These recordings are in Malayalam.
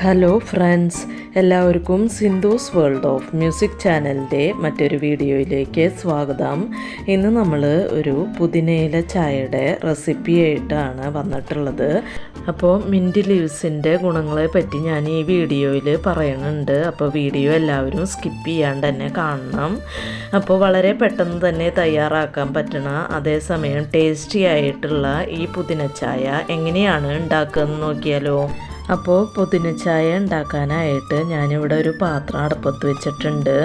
ഹലോ ഫ്രണ്ട്സ്, എല്ലാവർക്കും സിന്ധൂസ് വേൾഡ് ഓഫ് മ്യൂസിക് ചാനലിൻ്റെ മറ്റൊരു വീഡിയോയിലേക്ക് സ്വാഗതം. ഇന്ന് നമ്മൾ ഒരു പുതിനയില ചായയുടെ റെസിപ്പിയായിട്ടാണ് വന്നിട്ടുള്ളത്. അപ്പോൾ മിൻറ്റ് ലീവ്സിൻ്റെ ഗുണങ്ങളെ പറ്റി ഞാൻ ഈ വീഡിയോയിൽ പറയുന്നുണ്ട്. അപ്പോൾ വീഡിയോ എല്ലാവരും സ്കിപ്പ് ചെയ്യാണ്ട് തന്നെ കാണണം. അപ്പോൾ വളരെ പെട്ടെന്ന് തന്നെ തയ്യാറാക്കാൻ പറ്റണ അതേസമയം ടേസ്റ്റി ആയിട്ടുള്ള ഈ പുതിന ചായ എങ്ങനെയാണ് ഉണ്ടാക്കുകയെന്ന് നോക്കിയാലോ. അപ്പോൾ പുതിന ചായ ഉണ്ടാക്കാനായിട്ട് ഞാനിവിടെ ഒരു പാത്രം അടുപ്പത്ത് വെച്ചിട്ടുണ്ട്.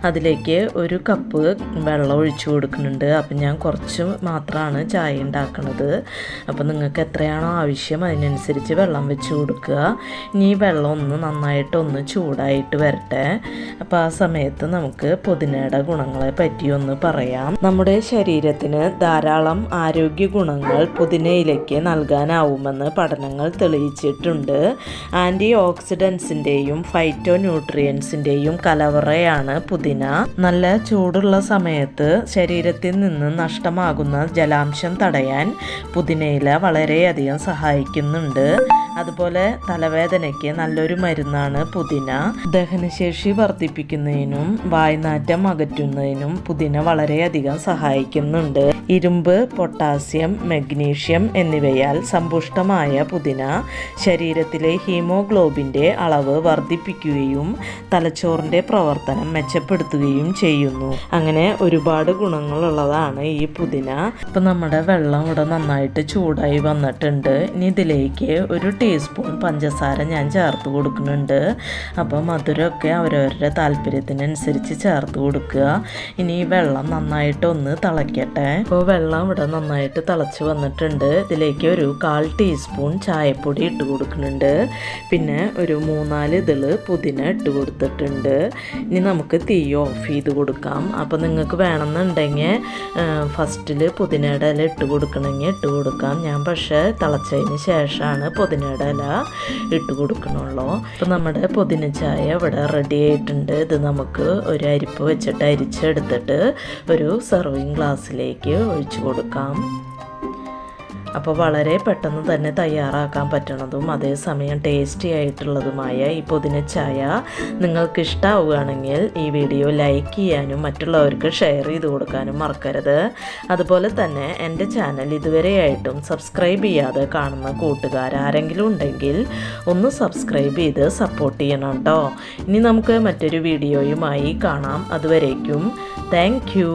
അതിലേക്ക് ഒരു കപ്പ് വെള്ളം ഒഴിച്ചു കൊടുക്കുന്നുണ്ട്. അപ്പം ഞാൻ കുറച്ച് മാത്രമാണ് ചായ ഉണ്ടാക്കുന്നത്. അപ്പോൾ നിങ്ങൾക്ക് എത്രയാണോ ആവശ്യം അതിനനുസരിച്ച് വെള്ളം വെച്ച് കൊടുക്കുക. ഇനി ഈ വെള്ളം ഒന്ന് നന്നായിട്ടൊന്ന് ചൂടായിട്ട് വരട്ടെ. അപ്പോൾ ആ സമയത്ത് നമുക്ക് പുതിനയുടെ ഗുണങ്ങളെ പറ്റി ഒന്ന് പറയാം. നമ്മുടെ ശരീരത്തിന് ധാരാളം ആരോഗ്യ ഗുണങ്ങൾ പുതിനയിലേക്ക് നൽകാനാവുമെന്ന് പഠനങ്ങൾ തെളിയിച്ചിട്ടുണ്ട്. ആൻറ്റി ഓക്സിഡൻസിൻ്റെയും ഫൈറ്റോ ന്യൂട്രിയൻസിൻ്റെയും കലവറയാണ് പുതിന. നല്ല ചൂടുള്ള സമയത്ത് ശരീരത്തിൽ നിന്ന് നഷ്ടമാകുന്ന ജലാംശം തടയാൻ പുതിനയില വളരെയധികം സഹായിക്കുന്നുണ്ട്. അതുപോലെ തലവേദനയ്ക്ക് നല്ലൊരു മരുന്നാണ് പുതിന. ദഹനശേഷി വർദ്ധിപ്പിക്കുന്നതിനും വായ്നാറ്റം അകറ്റുന്നതിനും പുതിന വളരെയധികം സഹായിക്കുന്നുണ്ട്. ഇരുമ്പ്, പൊട്ടാസ്യം, മഗ്നീഷ്യം എന്നിവയാൽ സമ്പുഷ്ടമായ പുതിന ശരീരത്തിലെ ഹീമോഗ്ലോബിൻ്റെ അളവ് വർദ്ധിപ്പിക്കുകയും തലച്ചോറിൻ്റെ പ്രവർത്തനം മെച്ചപ്പെടുത്തുകയും ചെയ്യുന്നു. അങ്ങനെ ഒരുപാട് ഗുണങ്ങളുള്ളതാണ് ഈ പുതിന. ഇപ്പം നമ്മുടെ വെള്ളം ഇവിടെ നന്നായിട്ട് ചൂടായി വന്നിട്ടുണ്ട്. ഇനി ഇതിലേക്ക് ഒരു ടീസ്പൂൺ പഞ്ചസാര ഞാൻ ചേർത്ത് കൊടുക്കുന്നുണ്ട്. അപ്പം മധുരമൊക്കെ അവരവരുടെ താല്പര്യത്തിനനുസരിച്ച് ചേർത്ത് കൊടുക്കുക. ഇനി ഈ വെള്ളം നന്നായിട്ടൊന്ന് തിളയ്ക്കട്ടെ. അപ്പോൾ വെള്ളം ഇവിടെ നന്നായിട്ട് തിളച്ച് വന്നിട്ടുണ്ട്. ഇതിലേക്ക് ഒരു 1/4 ടീസ്പൂൺ ചായപ്പൊടി ഇട്ട് കൊടുക്കുന്നുണ്ട്. പിന്നെ ഒരു 3-4 ഇതള് പുതിന ഇട്ട് കൊടുത്തിട്ടുണ്ട്. ഇനി നമുക്ക് തീ ഓഫ് ചെയ്ത് കൊടുക്കാം. അപ്പോൾ നിങ്ങൾക്ക് വേണമെന്നുണ്ടെങ്കിൽ ഫസ്റ്റിൽ പുതിനയുടെ ഇല ഇട്ട് കൊടുക്കണമെങ്കിൽ ഇട്ട് കൊടുക്കാം. ഞാൻ പക്ഷേ തിളച്ചതിന് ശേഷമാണ് പുതിനയുടെ ഇല ഇട്ട് കൊടുക്കണുള്ളൂ. അപ്പോൾ നമ്മുടെ പുതിന ചായ ഇവിടെ റെഡി ആയിട്ടുണ്ട്. ഇത് നമുക്ക് ഒരു അരിപ്പ് വെച്ചിട്ട് അരിച്ചെടുത്തിട്ട് ഒരു സെർവിങ് ഗ്ലാസ്സിലേക്ക് ഒഴിച്ചു കൊടുക്കാം. അപ്പോൾ വളരെ പെട്ടെന്ന് തന്നെ തയ്യാറാക്കാൻ പറ്റണതും അതേസമയം ടേസ്റ്റി ആയിട്ടുള്ളതുമായ ഈ പുതിന ചായ നിങ്ങൾക്ക് ഇഷ്ടമാവുകയാണെങ്കിൽ ഈ വീഡിയോ ലൈക്ക് ചെയ്യാനും മറ്റുള്ളവർക്ക് ഷെയർ ചെയ്ത് കൊടുക്കാനും മറക്കരുത്. അതുപോലെ തന്നെ എൻ്റെ ചാനൽ ഇതുവരെയായിട്ടും സബ്സ്ക്രൈബ് ചെയ്യാതെ കാണുന്ന കൂട്ടുകാർ ആരെങ്കിലും ഉണ്ടെങ്കിൽ ഒന്ന് സബ്സ്ക്രൈബ് ചെയ്ത് സപ്പോർട്ട് ചെയ്യണം കേട്ടോ. ഇനി നമുക്ക് മറ്റൊരു വീഡിയോയുമായി കാണാം. അതുവരേക്കും താങ്ക് യു.